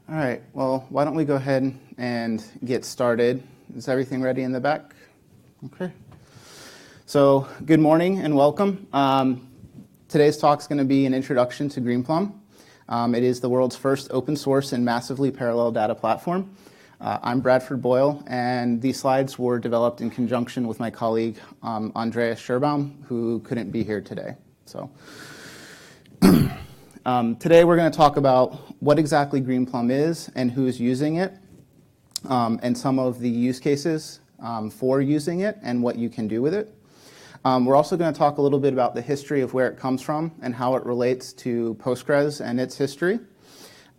All right, well, why don't we go ahead and get started? Is everything ready in the back? Okay. So, good morning and welcome. Today's talk is going to be an introduction to Greenplum. It is the world's first open source and massively parallel data platform. I'm Bradford Boyle, and these slides were developed in conjunction with my colleague, Andreas Scherbaum, who couldn't be here today. So, today we're going to talk about what exactly Greenplum is and who's using it, and some of the use cases for using it and what you can do with it. We're also going to talk a little bit about the history of where it comes from and how it relates to Postgres and its history.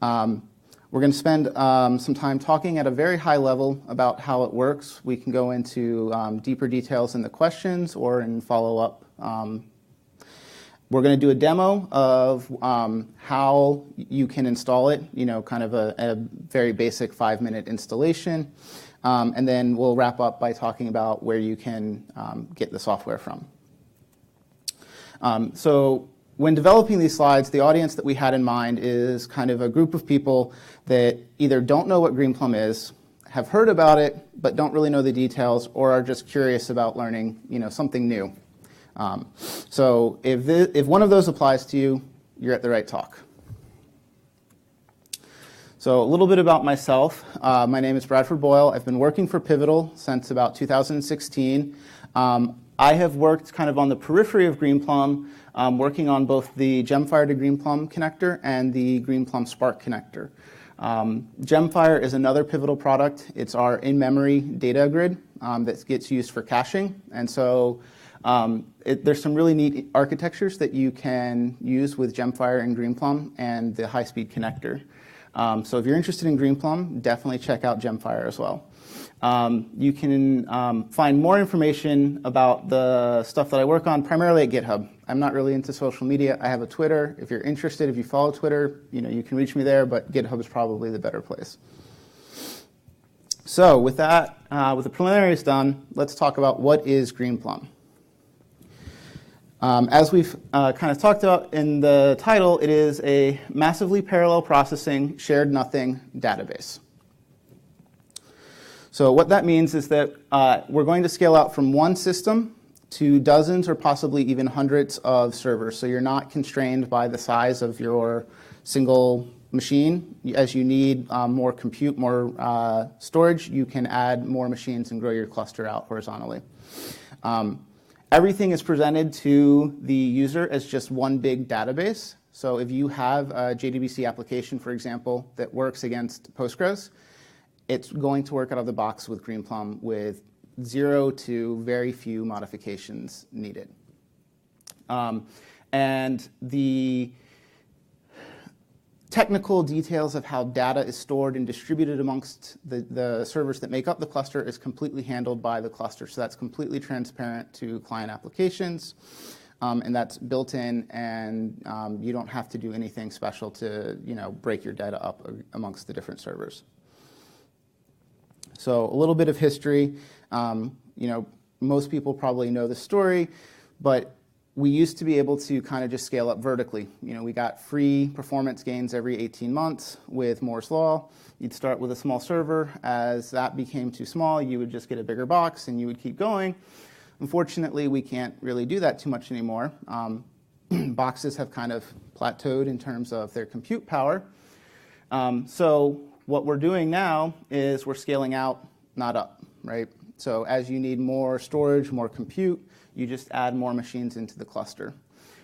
We're going to spend some time talking at a very high level about how it works. We can go into deeper details in the questions or in follow-up. We're going to do a demo of how you can install it, kind of a very basic 5-minute installation. And then we'll wrap up by talking about where you can get the software from. So when developing these slides, the audience that we had in mind is kind of a group of people that either don't know what Greenplum is, have heard about it, but don't really know the details, or are just curious about learning something new. So if one of those applies to you, you're at the right talk. So a little bit about myself. My name is Bradford Boyle. I've been working for Pivotal since about 2016. I have worked kind of on the periphery of Greenplum, working on both the Gemfire to Greenplum connector and the Greenplum Spark connector. Gemfire is another Pivotal product. It's our in-memory data grid that gets used for caching. And so there's some really neat architectures that you can use with Gemfire and Greenplum and the high-speed connector. So if you're interested in Greenplum, definitely check out Gemfire as well. You can find more information about the stuff that I work on primarily at GitHub. I'm not really into social media. I have a Twitter. If you're interested, if you follow Twitter, you can reach me there, but GitHub is probably the better place. So with that, with the preliminaries done, let's talk about what is Greenplum. As we've kind of talked about in the title, it is a massively parallel processing shared nothing database. So what that means is that we're going to scale out from one system to dozens or possibly even hundreds of servers. So you're not constrained by the size of your single machine. As you need more compute, more storage, you can add more machines and grow your cluster out horizontally. Everything is presented to the user as just one big database. So if you have a JDBC application, for example, that works against Postgres, it's going to work out of the box with Greenplum with 0 to very few modifications needed. And the technical details of how data is stored and distributed amongst the servers that make up the cluster is completely handled by the cluster. So that's completely transparent to client applications, and that's built in, and you don't have to do anything special to break your data up amongst the different servers. So a little bit of history. Most people probably know the story, but we used to be able to kind of just scale up vertically. We got free performance gains every 18 months with Moore's Law. You'd start with a small server. As that became too small, you would just get a bigger box and you would keep going. Unfortunately, we can't really do that too much anymore. Boxes have kind of plateaued in terms of their compute power. So what we're doing now is we're scaling out, not up, right? So as you need more storage, more compute, you just add more machines into the cluster.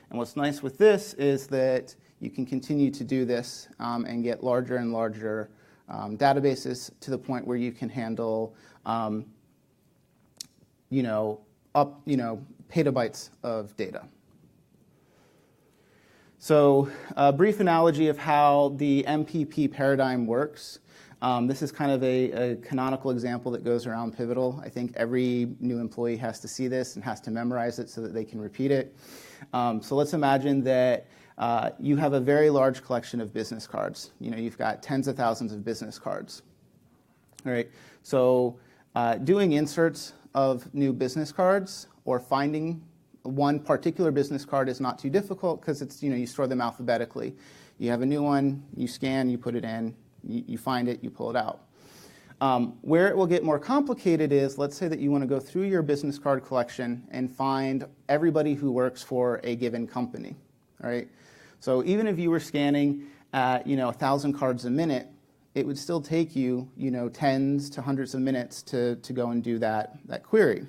And what's nice with this is that you can continue to do this and get larger and larger databases to the point where you can handle, petabytes of data. So a brief analogy of how the MPP paradigm works. This is kind of a canonical example that goes around Pivotal. I think every new employee has to see this and has to memorize it so that they can repeat it. So let's imagine that you have a very large collection of business cards. You've got tens of thousands of business cards. All right. So doing inserts of new business cards or finding one particular business card is not too difficult because it's, you store them alphabetically. You have a new one, you scan, you put it in, You find it, you pull it out. Where it will get more complicated is, let's say that you want to go through your business card collection and find everybody who works for a given company, all right? So even if you were scanning at 1,000 cards a minute, it would still take you, tens to hundreds of minutes to go and do that query.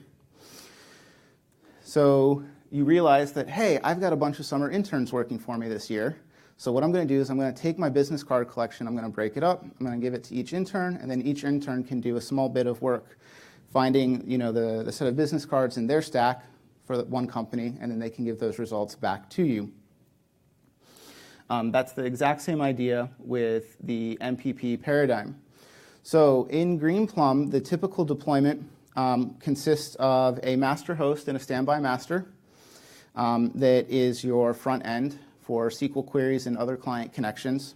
So you realize that, hey, I've got a bunch of summer interns working for me this year. So what I'm going to do is I'm going to take my business card collection, I'm going to break it up, I'm going to give it to each intern, and then each intern can do a small bit of work finding the set of business cards in their stack for one company, and then they can give those results back to you. That's the exact same idea with the MPP paradigm. So in Greenplum, the typical deployment consists of a master host and a standby master that is your front end for SQL queries and other client connections.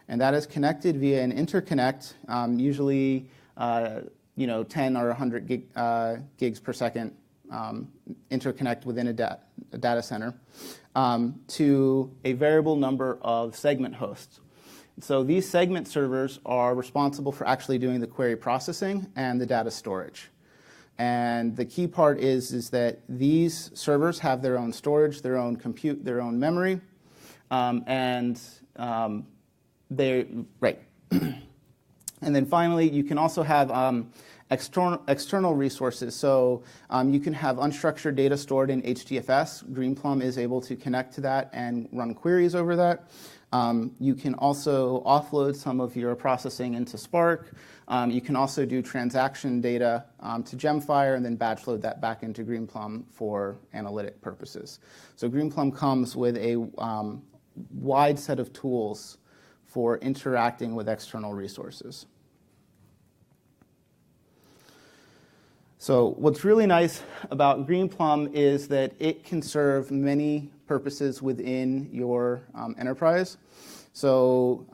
And that is connected via an interconnect, usually 10 or 100 gigs per second interconnect within a data center to a variable number of segment hosts. So these segment servers are responsible for actually doing the query processing and the data storage. And the key part is that these servers have their own storage, their own compute, their own memory, and then finally, you can also have external resources. So you can have unstructured data stored in HDFS. Greenplum is able to connect to that and run queries over that. You can also offload some of your processing into Spark. You can also do transaction data to Gemfire and then batch load that back into Greenplum for analytic purposes. So Greenplum comes with a wide set of tools for interacting with external resources. So what's really nice about Greenplum is that it can serve many purposes within your enterprise. So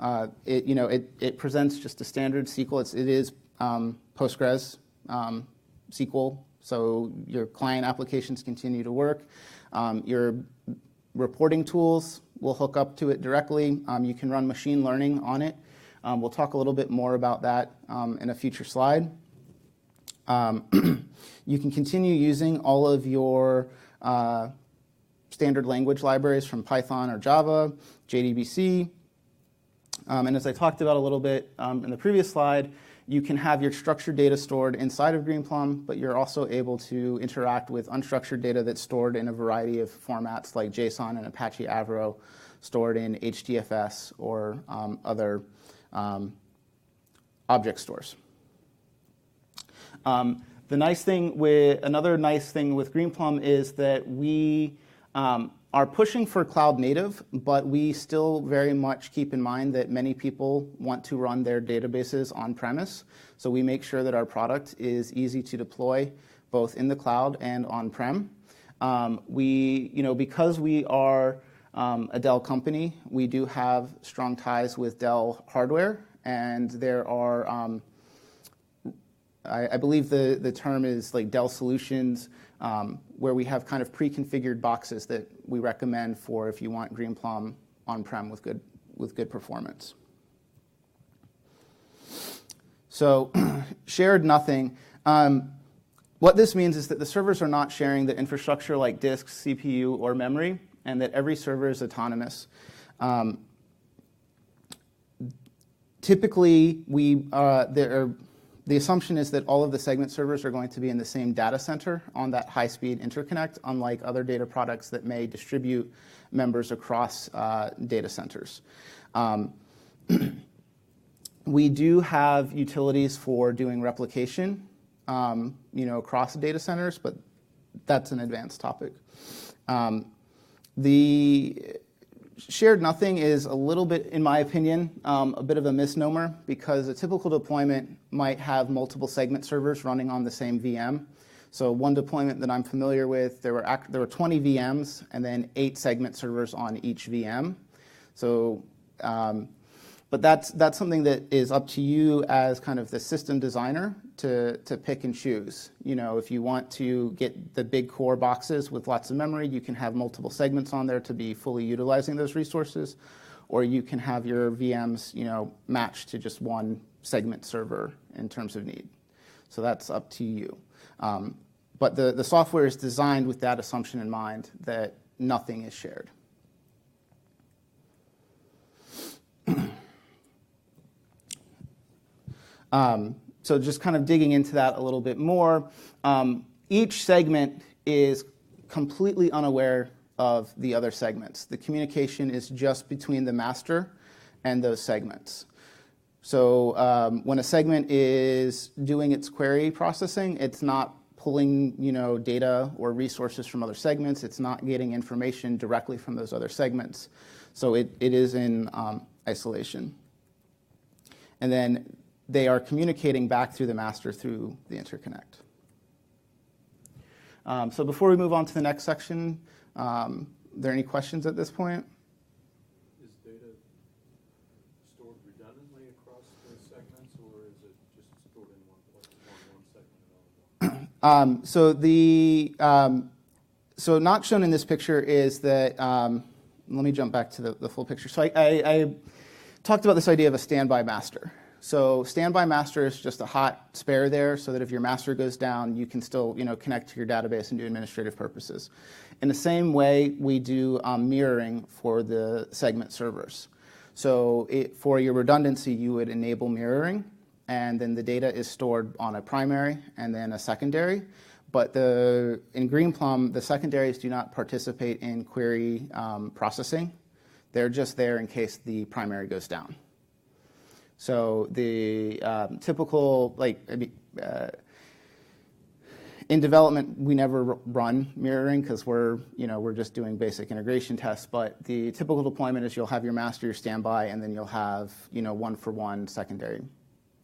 it presents just a standard SQL. It is Postgres SQL. So your client applications continue to work. Your reporting tools will hook up to it directly. You can run machine learning on it. We'll talk a little bit more about that in a future slide. You can continue using all of your standard language libraries from Python or Java, JDBC. And as I talked about a little bit in the previous slide, you can have your structured data stored inside of Greenplum, but you're also able to interact with unstructured data that's stored in a variety of formats like JSON and Apache Avro, stored in HDFS or other object stores. Another nice thing with Greenplum is that we are pushing for cloud native, but we still very much keep in mind that many people want to run their databases on premise. So we make sure that our product is easy to deploy both in the cloud and on-prem. Because we are a Dell company, we do have strong ties with Dell hardware, and there are I believe the term is like Dell Solutions, where we have kind of pre-configured boxes that we recommend for if you want Greenplum on-prem with good performance. So shared nothing. What this means is that the servers are not sharing the infrastructure like disks, CPU, or memory, and that every server is autonomous. Typically, the assumption is that all of the segment servers are going to be in the same data center on that high-speed interconnect, unlike other data products that may distribute members across data centers. We do have utilities for doing replication, across data centers, but that's an advanced topic. The shared nothing is a little bit, in my opinion, a bit of a misnomer, because a typical deployment might have multiple segment servers running on the same VM. So one deployment that I'm familiar with, there were 20 VMs and then 8 segment servers on each VM. So, but that's something that is up to you as kind of the system designer to pick and choose. If you want to get the big core boxes with lots of memory, you can have multiple segments on there to be fully utilizing those resources. or you can have your VMs, matched to just one segment server in terms of need. So that's up to you. But the software is designed with that assumption in mind that nothing is shared. So just kind of digging into that a little bit more, each segment is completely unaware of the other segments. The communication is just between the master and those segments. So when a segment is doing its query processing, it's not pulling data or resources from other segments. It's not getting information directly from those other segments. So it is in isolation. And then they are communicating back through the master through the interconnect. So before we move on to the next section, are there any questions at this point? Is data stored redundantly across the segments, or is it just stored in one place, one segment at all? So not shown in this picture is that, let me jump back to the full picture. So I talked about this idea of a standby master. So standby master is just a hot spare there so that if your master goes down, you can still connect to your database and do administrative purposes. In the same way, we do mirroring for the segment servers. So for your redundancy, you would enable mirroring, and then the data is stored on a primary and then a secondary. But in Greenplum, the secondaries do not participate in query processing. They're just there in case the primary goes down. So the typical, in development, we never run mirroring because we're just doing basic integration tests. But the typical deployment is you'll have your master, your standby, and then you'll have one-for-one secondary.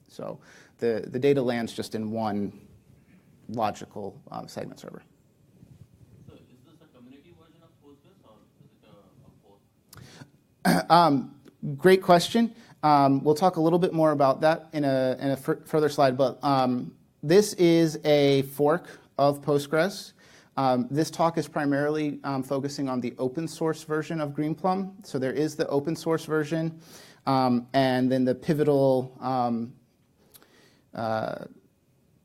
So the data lands just in one logical segment server. So is this a community version of Postgres, or is it a port? Great question. We'll talk a little bit more about that in a further slide, but this is a fork of Postgres. This talk is primarily focusing on the open source version of Greenplum. So there is the open source version, and then the Pivotal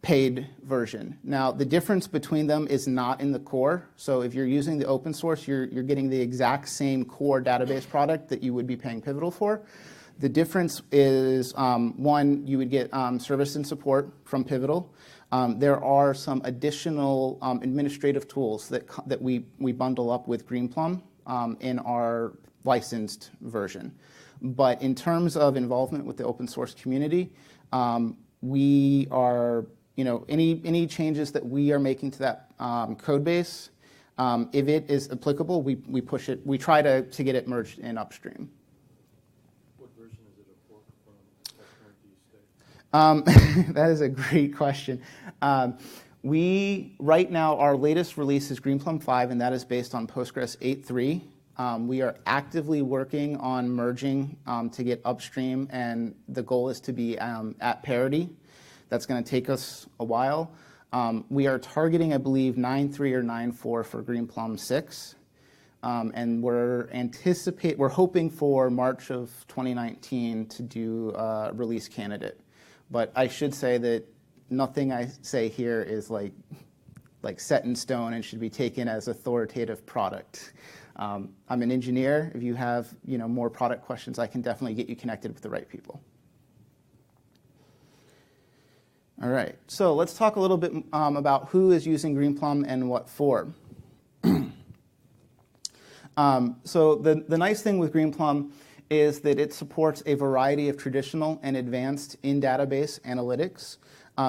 paid version. Now, the difference between them is not in the core. So if you're using the open source, you're getting the exact same core database product that you would be paying Pivotal for. The difference is, one, you would get service and support from Pivotal. There are some additional administrative tools that we bundle up with Greenplum in our licensed version. But in terms of involvement with the open source community, we are, any changes that we are making to that code base, if it is applicable, we push it. We try to get it merged in upstream. That is a great question. Right now, our latest release is Greenplum 5, and that is based on Postgres 8.3. We are actively working on merging to get upstream, and the goal is to be at parity. That's going to take us a while. We are targeting, I believe, 9.3 or 9.4 for Greenplum 6. And we're hoping for March of 2019 to do a release candidate. But I should say that nothing I say here is like set in stone and should be taken as authoritative product. I'm an engineer. If you have more product questions, I can definitely get you connected with the right people. All right, so let's talk a little bit about who is using Greenplum and what for. So the nice thing with Greenplum is that it supports a variety of traditional and advanced in-database analytics.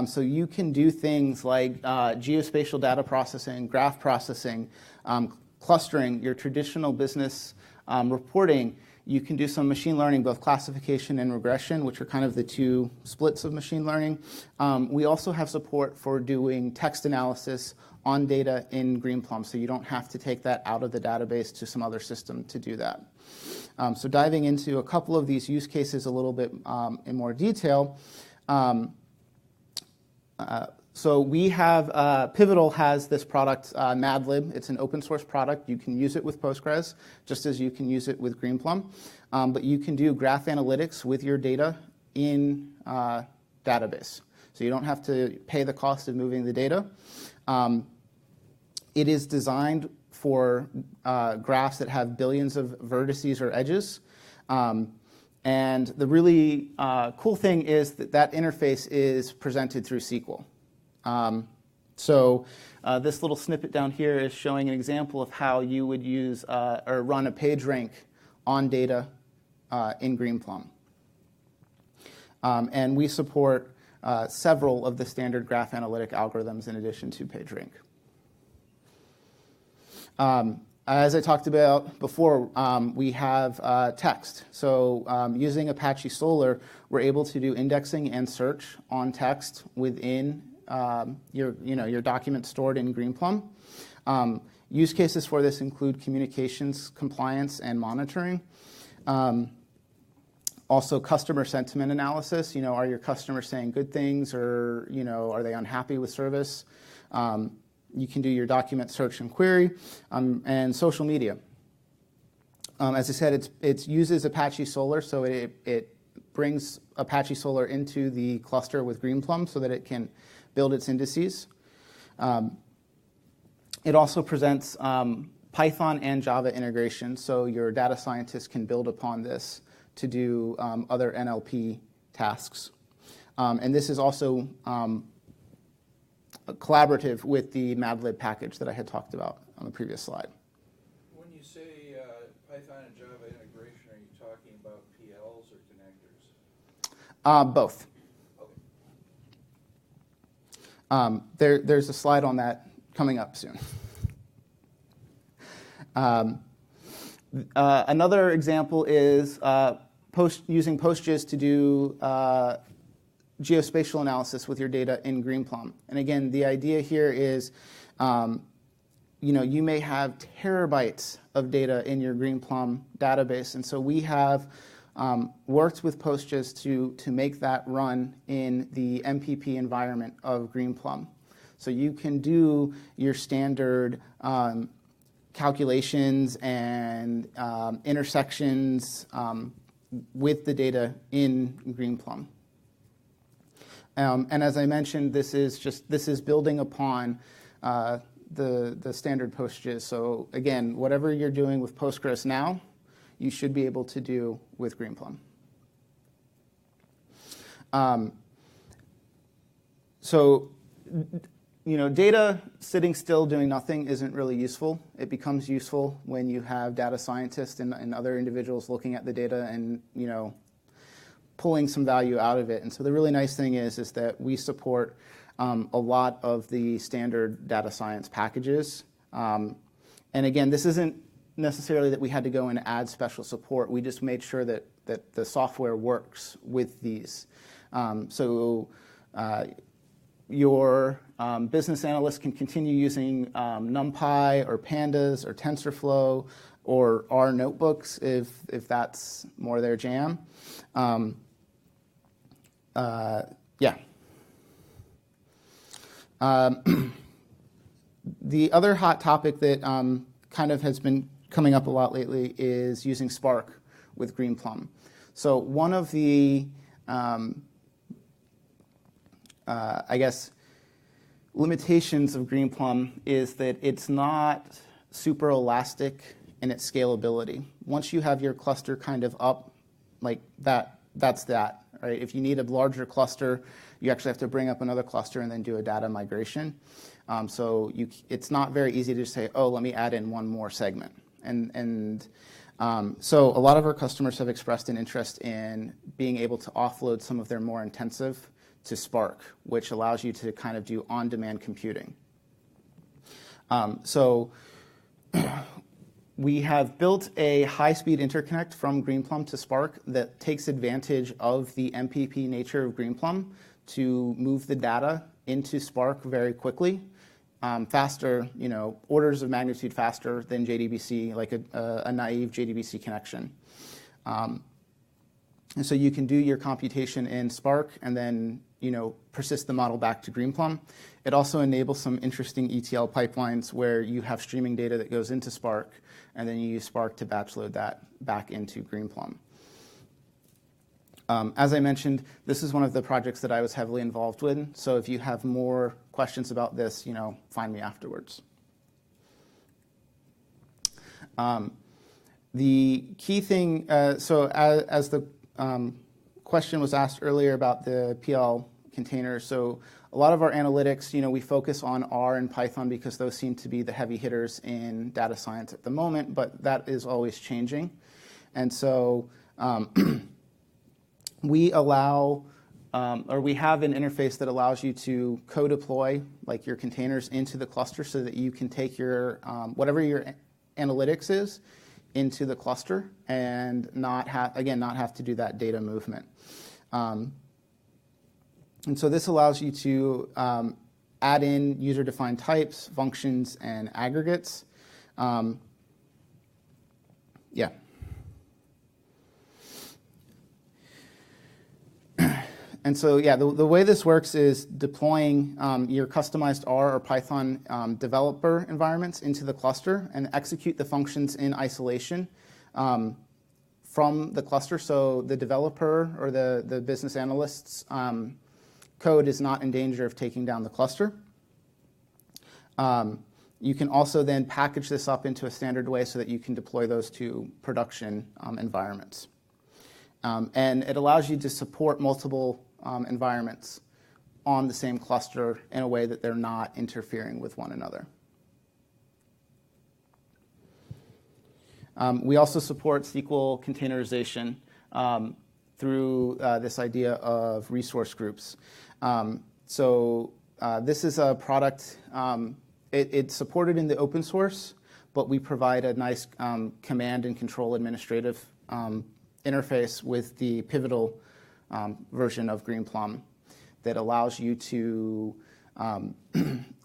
So you can do things like geospatial data processing, graph processing, clustering, your traditional business reporting. You can do some machine learning, both classification and regression, which are kind of the two splits of machine learning. We also have support for doing text analysis on data in Greenplum, so you don't have to take that out of the database to some other system to do that. So diving into a couple of these use cases a little bit in more detail. So we have, Pivotal has this product, Madlib. It's an open source product. You can use it with Postgres, just as you can use it with Greenplum. But you can do graph analytics with your data in database. So you don't have to pay the cost of moving the data. It is designed for graphs that have billions of vertices or edges. And the really cool thing is that that interface is presented through SQL. So this little snippet down here is showing an example of how you would use or run a page rank on data in Greenplum. And we support several of the standard graph analytic algorithms in addition to PageRank. As I talked about before, we have text. So using Apache Solr, we're able to do indexing and search on text within your document stored in Greenplum. Use cases for this include communications, compliance, and monitoring. Also, customer sentiment analysis. Are your customers saying good things, or are they unhappy with service? You can do your document search and query, and social media. As I said, it uses Apache Solr, so it brings Apache Solr into the cluster with Greenplum so that it can build its indices. It also presents Python and Java integration, so your data scientists can build upon this to do other NLP tasks. And this is also collaborative with the Madlib package that I had talked about on the previous slide. When you say Python and Java integration, are you talking about PLs or connectors? Both. Okay. There's a slide on that coming up soon. Another example is using PostGIS to do GeoSpatial analysis with your data in Greenplum. And again, the idea here is, you may have terabytes of data in your Greenplum database, and so we have worked with PostGIS to make that run in the MPP environment of Greenplum. So you can do your standard calculations and intersections with the data in Greenplum. And as I mentioned, this is building upon the standard PostGIS. So again, whatever you're doing with Postgres now, you should be able to do with Greenplum. So data sitting still doing nothing isn't really useful. It becomes useful when you have data scientists and other individuals looking at the data and pulling some value out of it. And so the really nice thing is that we support a lot of the standard data science packages. And again, this isn't necessarily that we had to go and add special support. We just made sure that the software works with these. Your business analyst can continue using NumPy or Pandas or TensorFlow or R notebooks if that's more their jam. The other hot topic that kind of has been coming up a lot lately is using Spark with Greenplum. So one of the, limitations of Greenplum is that it's not super elastic in its scalability. Once you have your cluster kind of up like that, that's that. Right? If you need a larger cluster, you actually have to bring up another cluster and then do a data migration. It's not very easy to say, oh, let me add in one more segment. So a lot of our customers have expressed an interest in being able to offload some of their more intensive to Spark, which allows you to kind of do on-demand computing. We have built a high-speed interconnect from Greenplum to Spark that takes advantage of the MPP nature of Greenplum to move the data into Spark very quickly, faster, orders of magnitude faster than JDBC, like a naive JDBC connection. And so you can do your computation in Spark and then persist the model back to Greenplum. It also enables some interesting ETL pipelines where you have streaming data that goes into Spark, and then you use Spark to batch load that back into Greenplum. As I mentioned, this is one of the projects that I was heavily involved with. So if you have more questions about this, find me afterwards. The key thing, so as the question was asked earlier about the PL containers, so a lot of our analytics, we focus on R and Python because those seem to be the heavy hitters in data science at the moment, but that is always changing. And so we allow, or we have an interface that allows you to co-deploy like your containers into the cluster so that you can take your, whatever your analytics is into the cluster and not have to do that data movement. And so this allows you to add in user-defined types, functions, and aggregates. Yeah. And so, yeah, the way this works is deploying your customized R or Python developer environments into the cluster and execute the functions in isolation from the cluster. So the developer or the business analyst's code is not in danger of taking down the cluster. You can also then package this up into a standard way so that you can deploy those to production environments. And it allows you to support multiple environments on the same cluster in a way that they're not interfering with one another. We also support SQL containerization through this idea of resource groups. So this is a product, it's supported in the open source, but we provide a nice command and control administrative interface with the Pivotal version of Greenplum that allows you to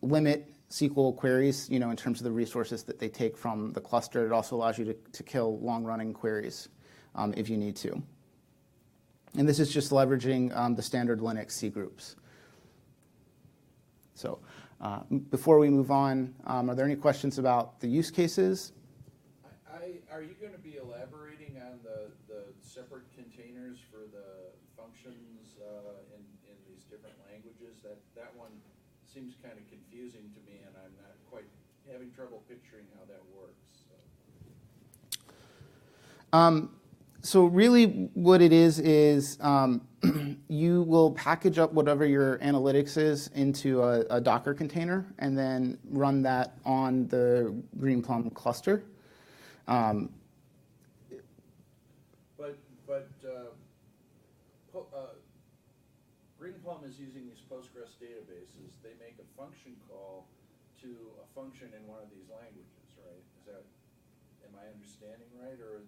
limit SQL queries, in terms of the resources that they take from the cluster. It also allows you to kill long-running queries if you need to. And this is just leveraging the standard Linux C groups. So before we move on, are there any questions about the use cases? Are you going to be elaborating on the separate containers for the functions in these different languages? That one seems kind of confusing to me, and I'm not quite having trouble picturing how that works. So really what it is you will package up whatever your analytics is into a Docker container and then run that on the Greenplum cluster. Greenplum is using these Postgres databases. They make a function call to a function in one of these languages, right? Am I understanding right, or are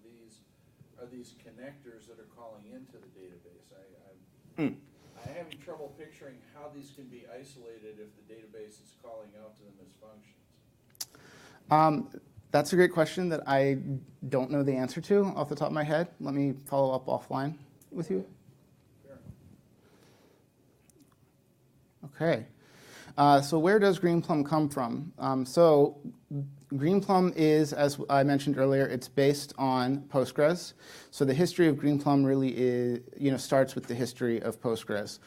these connectors that are calling into the database? I'm having trouble picturing how these can be isolated if the database is calling out to them as functions. That's a great question that I don't know the answer to off the top of my head. Let me follow up offline with you. Okay. So where does Greenplum come from? So Greenplum is, as I mentioned earlier, it's based on Postgres. So the history of Greenplum really is, starts with the history of Postgres,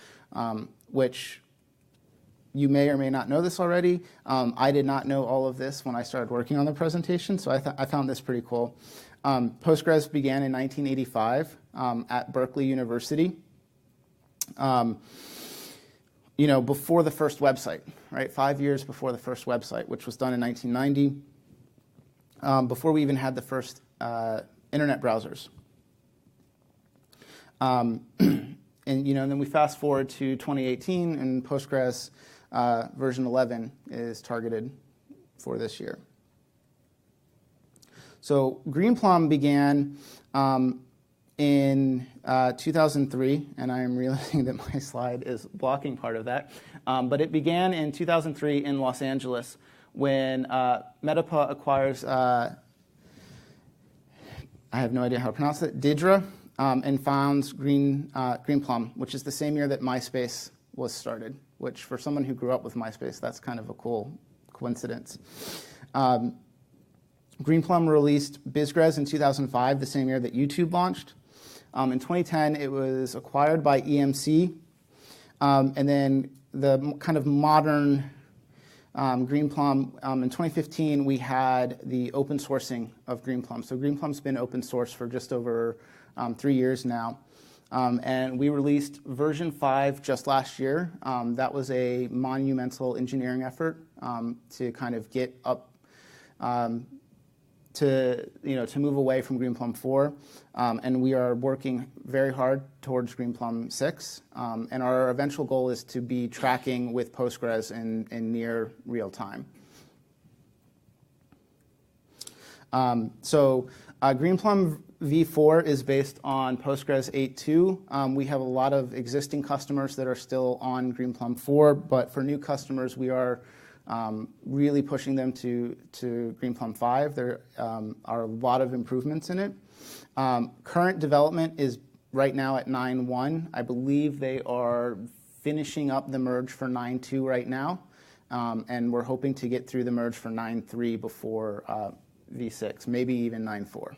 which you may or may not know this already. I did not know all of this when I started working on the presentation, so I found this pretty cool. Postgres began in 1985 at Berkeley University. Before the first website, right? 5 years before the first website, which was done in 1990, before we even had the first internet browsers. And then we fast forward to 2018, and Postgres version 11 is targeted for this year. So Greenplum began in 2003, and I am realizing that my slide is blocking part of that. But it began in 2003 in Los Angeles when Metapa acquires, I have no idea how to pronounce it, Didra, and founds Greenplum, which is the same year that MySpace was started, which for someone who grew up with MySpace, that's kind of a cool coincidence. Greenplum released BizGres in 2005, the same year that YouTube launched. In 2010, it was acquired by EMC. And then the kind of modern Greenplum, in 2015, we had the open sourcing of Greenplum. So Greenplum's been open source for just over 3 years now. And we released version 5 just last year. That was a monumental engineering effort to kind of get up to move away from Greenplum 4. And we are working very hard towards Greenplum 6. And our eventual goal is to be tracking with Postgres in near real time. Greenplum v4 is based on Postgres 8.2. We have a lot of existing customers that are still on Greenplum 4, but for new customers, we are really pushing them to Greenplum 5. There are a lot of improvements in it. Current development is right now at 9.1. I believe they are finishing up the merge for 9.2 right now, and we're hoping to get through the merge for 9.3 before v6, maybe even 9.4.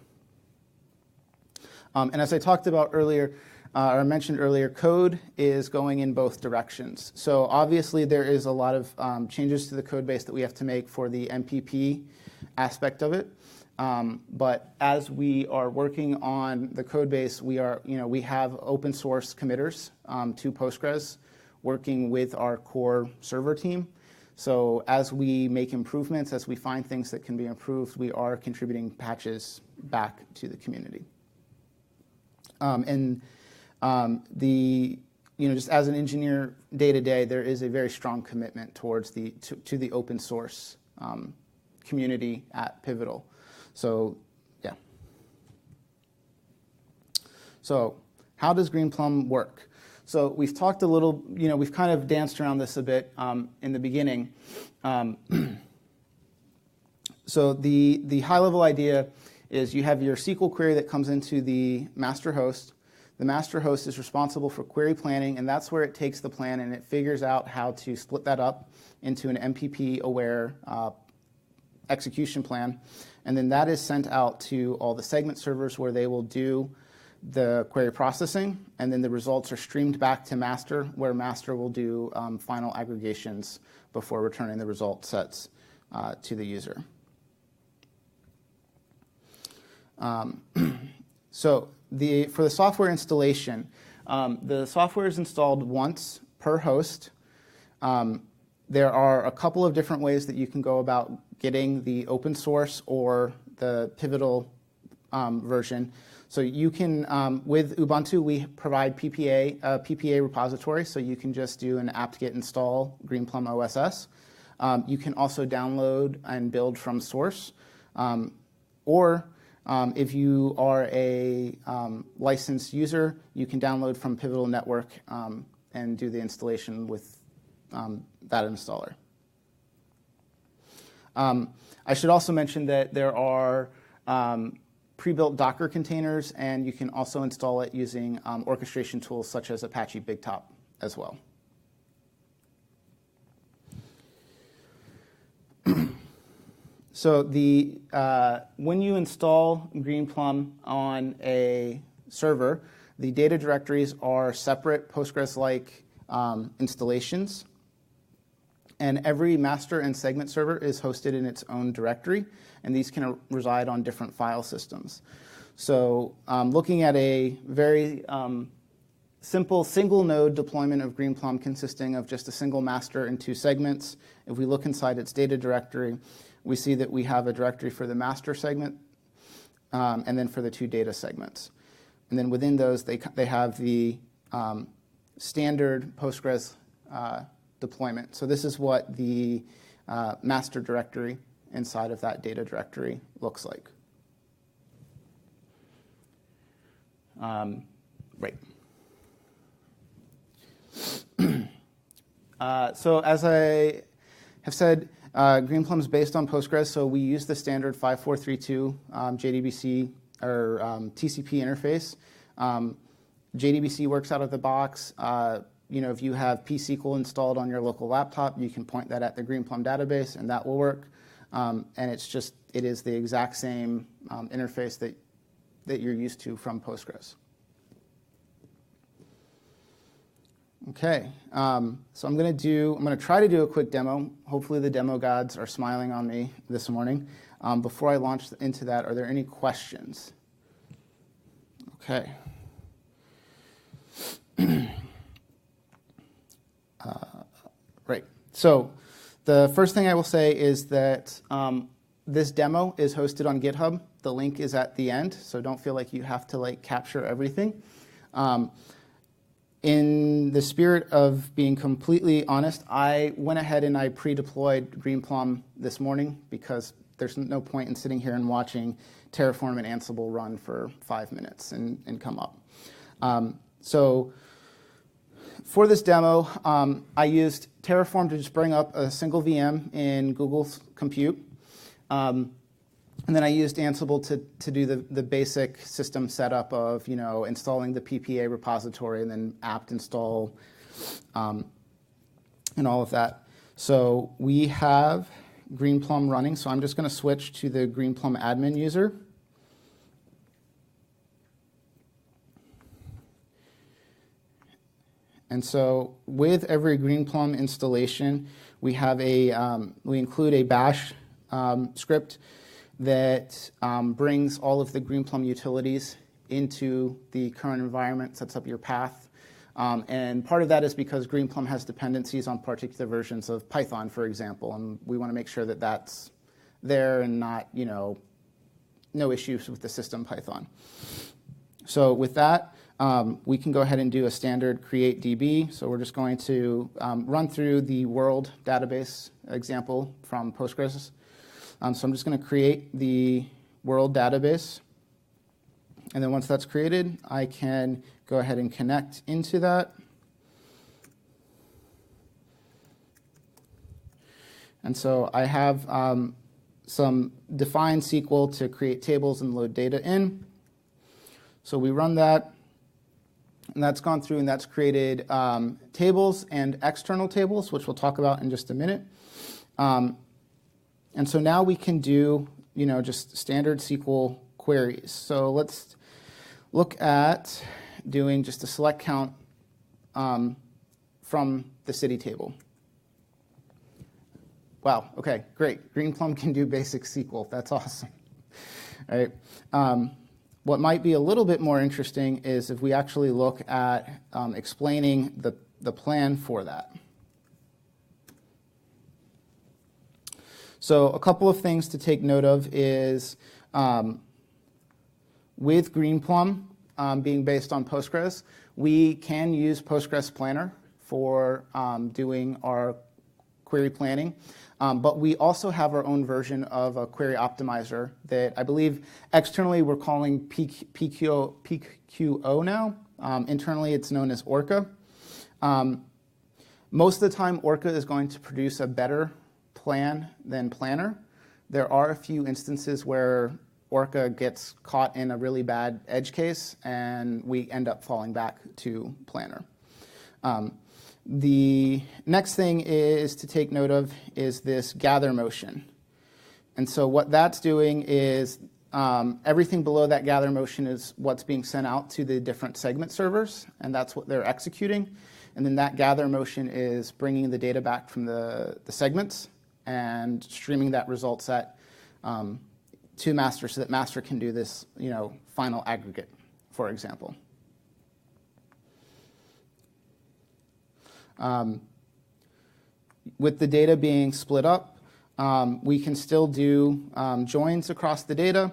And as I talked about earlier, or mentioned earlier, code is going in both directions. So obviously there is a lot of changes to the code base that we have to make for the MPP aspect of it. But as we are working on the code base, we have open source committers to Postgres working with our core server team. So as we make improvements, as we find things that can be improved, we are contributing patches back to the community. Just as an engineer day to day, there is a very strong commitment towards to the open source community at Pivotal. So, yeah. So, how does Greenplum work? So we've talked a little, we've kind of danced around this a bit in the beginning. So the high-level idea is you have your SQL query that comes into the master host. The master host is responsible for query planning, and that's where it takes the plan and it figures out how to split that up into an MPP-aware execution plan. And then that is sent out to all the segment servers where they will do the query processing, and then the results are streamed back to master, where master will do final aggregations before returning the result sets to the user. So for the software installation, the software is installed once per host. There are a couple of different ways that you can go about getting the open source or the Pivotal version. So you can, with Ubuntu, we provide PPA repository, so you can just do an apt-get install Greenplum OSS. You can also download and build from source, or if you are a licensed user, you can download from Pivotal Network and do the installation with that installer. I should also mention that there are pre-built Docker containers, and you can also install it using orchestration tools such as Apache BigTop as well. So when you install Greenplum on a server, the data directories are separate Postgres-like installations. And every master and segment server is hosted in its own directory, and these can reside on different file systems. So looking at a very simple single node deployment of Greenplum consisting of just a single master and 2 segments, if we look inside its data directory, we see that we have a directory for the master segment and then for the 2 data segments. And then within those, they have the standard Postgres deployment. So this is what the master directory inside of that data directory looks like. Right. So as I have said, Greenplum is based on Postgres, so we use the standard 5432 JDBC or TCP interface. JDBC works out of the box. if you have pSQL installed on your local laptop, you can point that at the Greenplum database, and that will work. And it is the exact same interface that you're used to from Postgres. Okay, so I'm going to try to do a quick demo. Hopefully the demo gods are smiling on me this morning. Before I launch into that, are there any questions? Okay. Right. So the first thing I will say is that this demo is hosted on GitHub. The link is at the end, so don't feel like you have to capture everything. In the spirit of being completely honest, I went ahead and I pre-deployed Greenplum this morning because there's no point in sitting here and watching Terraform and Ansible run for 5 minutes and come up. So for this demo, I used Terraform to just bring up a single VM in Google's Compute. And then I used Ansible to do the basic system setup of installing the PPA repository and then apt install and all of that. So we have Greenplum running. So I'm just going to switch to the Greenplum admin user. And so with every Greenplum installation, we have we include a bash script that brings all of the Greenplum utilities into the current environment, sets up your path. And part of that is because Greenplum has dependencies on particular versions of Python, for example, and we want to make sure that that's there and not, no issues with the system Python. So with that, we can go ahead and do a standard create DB. So we're just going to run through the world database example from Postgres. So I'm just going to create the world database. And then once that's created, I can go ahead and connect into that. And so I have some defined SQL to create tables and load data in. So we run that. And that's gone through and that's created tables and external tables, which we'll talk about in just a minute. And so now we can do, just standard SQL queries. So let's look at doing just a select count from the city table. Wow, okay, great. Greenplum can do basic SQL. That's awesome. All right. What might be a little bit more interesting is if we actually look at explaining the plan for that. So a couple of things to take note of is with Greenplum being based on Postgres, we can use Postgres Planner for doing our query planning. But we also have our own version of a query optimizer that I believe externally we're calling PQO now. Internally it's known as Orca. Most of the time Orca is going to produce a better plan than Planner. There are a few instances where Orca gets caught in a really bad edge case and we end up falling back to Planner. The next thing is to take note of is this gather motion. And so what that's doing is everything below that gather motion is what's being sent out to the different segment servers, and that's what they're executing. And then that gather motion is bringing the data back from the segments and streaming that result set to master so that master can do this, final aggregate, for example. With the data being split up, we can still do joins across the data.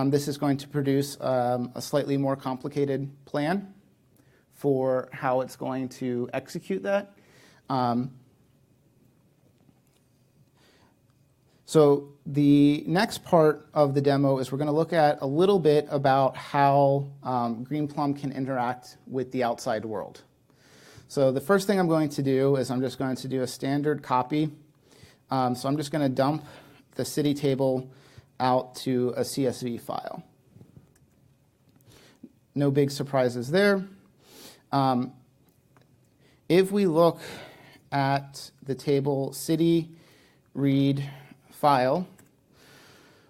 This is going to produce a slightly more complicated plan for how it's going to execute that. So the next part of the demo is we're going to look at a little bit about how Greenplum can interact with the outside world. So the first thing I'm going to do is I'm just going to do a standard copy. So I'm just going to dump the city table out to a CSV file. No big surprises there. if we look at the table city read file,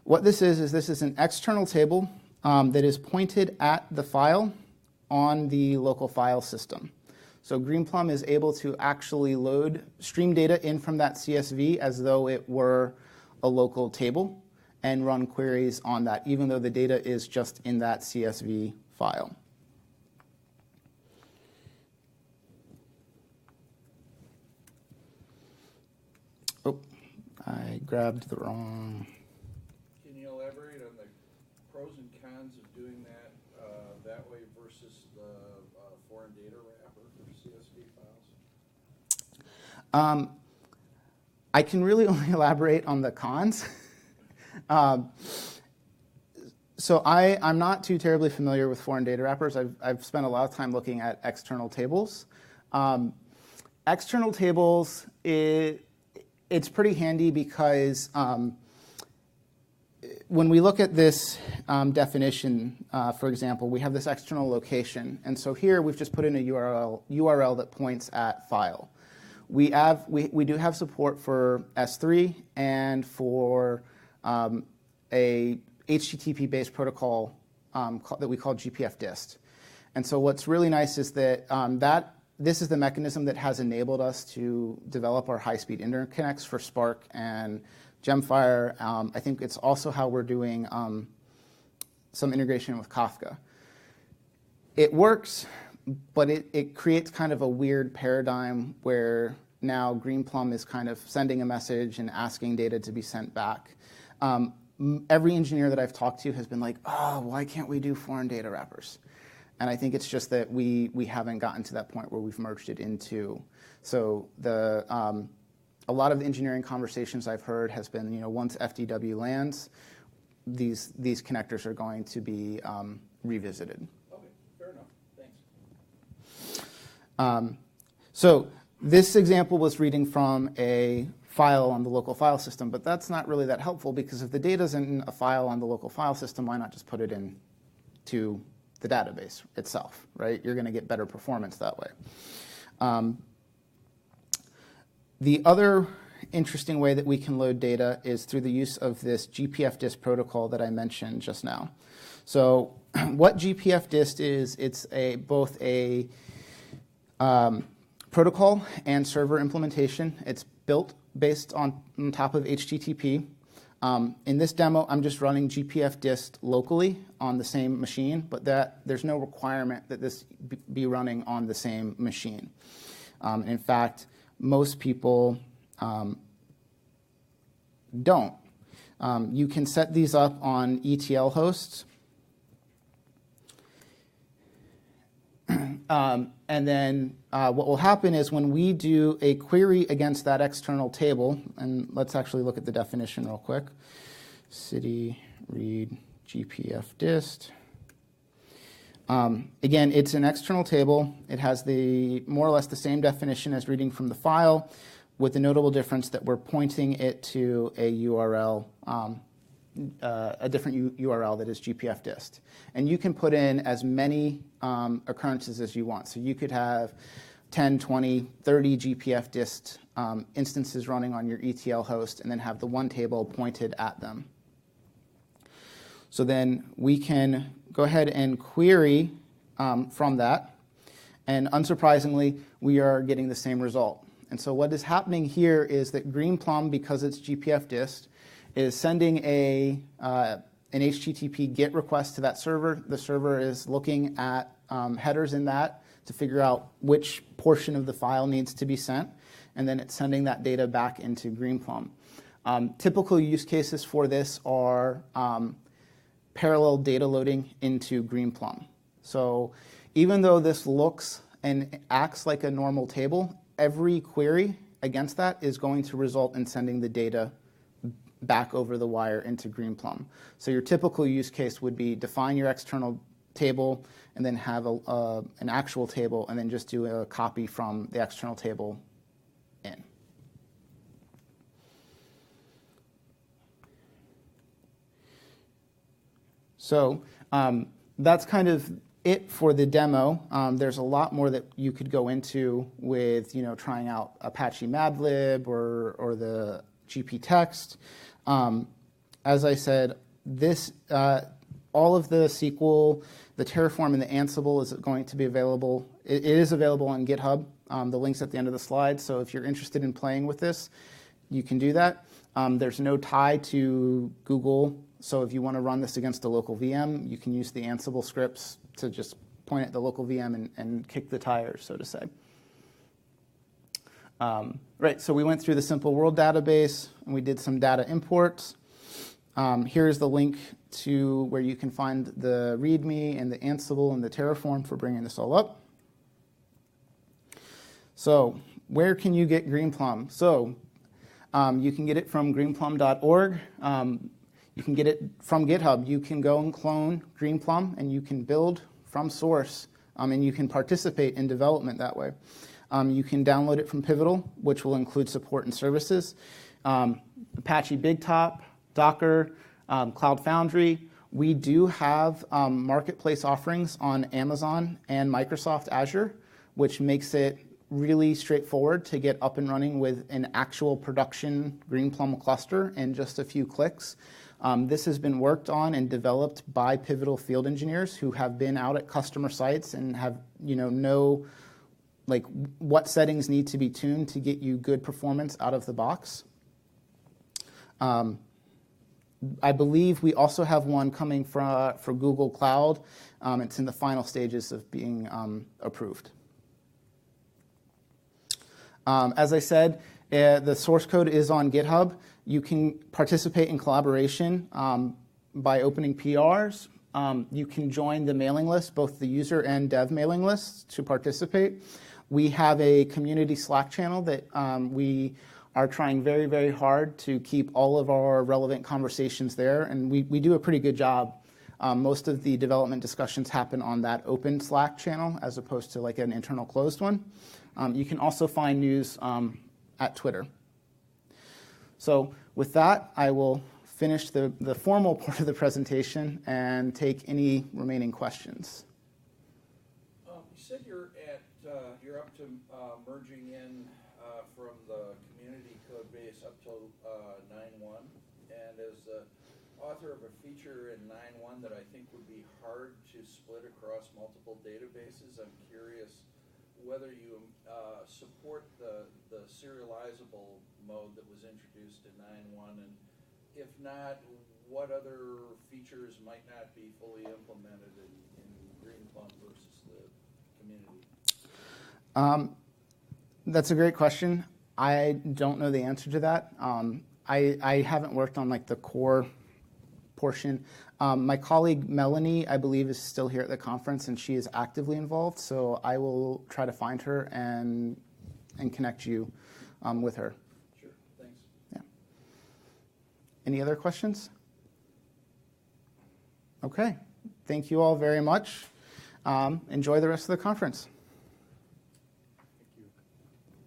what this is this is an external table that is pointed at the file on the local file system. So Greenplum is able to actually load stream data in from that CSV as though it were a local table and run queries on that, even though the data is just in that CSV file. Oh, I grabbed the wrong. Can you elaborate on the pros and cons of doing that that way versus the foreign data wrapper for CSV files? I can really only elaborate on the cons. So I'm not too terribly familiar with foreign data wrappers. I've spent a lot of time looking at external tables. External tables, it's pretty handy because when we look at this definition, for example, we have this external location. And so here we've just put in a URL that points at file. We do have support for S3 and for a HTTP-based protocol that we call GPF-dist. And so what's really nice is that this is the mechanism that has enabled us to develop our high-speed interconnects for Spark and Gemfire. I think it's also how we're doing some integration with Kafka. It works, but it creates kind of a weird paradigm where now Greenplum is kind of sending a message and asking data to be sent back. Every engineer that I've talked to has been like, oh, why can't we do foreign data wrappers? And I think it's just that we haven't gotten to that point where we've merged it into. So a lot of the engineering conversations I've heard has been, once FDW lands, these connectors are going to be revisited. Okay, fair enough. Thanks. So this example was reading from a file on the local file system, but that's not really that helpful because if the data's in a file on the local file system, why not just put it into the database itself, right? You're going to get better performance that way. The other interesting way that we can load data is through the use of this GPF-dist protocol that I mentioned just now. So what GPF-dist is, it's both a protocol and server implementation. It's built based on top of HTTP. In this demo, I'm just running GPF-dist locally on the same machine, but there's no requirement that this be running on the same machine. In fact, most people don't. You can set these up on ETL hosts. And then what will happen is when we do a query against that external table, and let's actually look at the definition real quick. City read GPF-dist. Again, it's an external table. It has more or less the same definition as reading from the file, with the notable difference that we're pointing it to a URL, a different URL that is GPF-dist. And you can put in as many occurrences as you want. So you could have 10, 20, 30 GPF-dist instances running on your ETL host and then have the one table pointed at them. So then we can go ahead and query from that. And unsurprisingly, we are getting the same result. And so what is happening here is that Greenplum, because it's GPF-dist, is sending an HTTP GET request to that server. The server is looking at headers in that to figure out which portion of the file needs to be sent, and then it's sending that data back into Greenplum. Typical use cases for this are parallel data loading into Greenplum. So even though this looks and acts like a normal table, every query against that is going to result in sending the data back over the wire into Greenplum. So your typical use case would be define your external table and then have an actual table and then just do a copy from the external table in. So that's kind of it for the demo. There's a lot more that you could go into with, trying out Apache Madlib or the GP text. As I said, this all of the SQL, the Terraform, and the Ansible is going to be available. It is available on GitHub. The link's at the end of the slide. So if you're interested in playing with this, you can do that. There's no tie to Google. So if you want to run this against a local VM, you can use the Ansible scripts to just point at the local VM and kick the tires, so to say. Right, so we went through the simple world database, and we did some data imports. Here's the link to where you can find the README and the Ansible and the Terraform for bringing this all up. So where can you get Greenplum? So you can get it from greenplum.org. You can get it from GitHub. You can go and clone Greenplum, and you can build from source, and you can participate in development that way. You can download it from Pivotal, which will include support and services. Apache BigTop, Docker, Cloud Foundry. We do have marketplace offerings on Amazon and Microsoft Azure, which makes it really straightforward to get up and running with an actual production Greenplum cluster in just a few clicks. This has been worked on and developed by Pivotal field engineers who have been out at customer sites and have know like what settings need to be tuned to get you good performance out of the box. I believe we also have one coming for Google Cloud. It's in the final stages of being approved. As I said, the source code is on GitHub. You can participate in collaboration by opening PRs. You can join the mailing list, both the user and dev mailing lists, to participate. We have a community Slack channel that we are trying very, very hard to keep all of our relevant conversations there, and we do a pretty good job. Most of the development discussions happen on that open Slack channel as opposed to like an internal closed one. You can also find news at Twitter. So with that, I will finish the formal part of the presentation and take any remaining questions. You said you're up to merging in from the community code base up to 9.1, and as the author of a feature in 9.1 that I think would be hard to split across multiple databases, I'm curious whether you support the serializable mode that was introduced in 9.1, and if not, what other features might not be fully implemented in Greenplum versus the community? That's a great question. I don't know the answer to that. I haven't worked on like the core portion. My colleague Melanie, I believe, is still here at the conference, and she is actively involved. So I will try to find her and connect you with her. Sure. Thanks. Yeah. Any other questions? Okay. Thank you all very much. Enjoy the rest of the conference.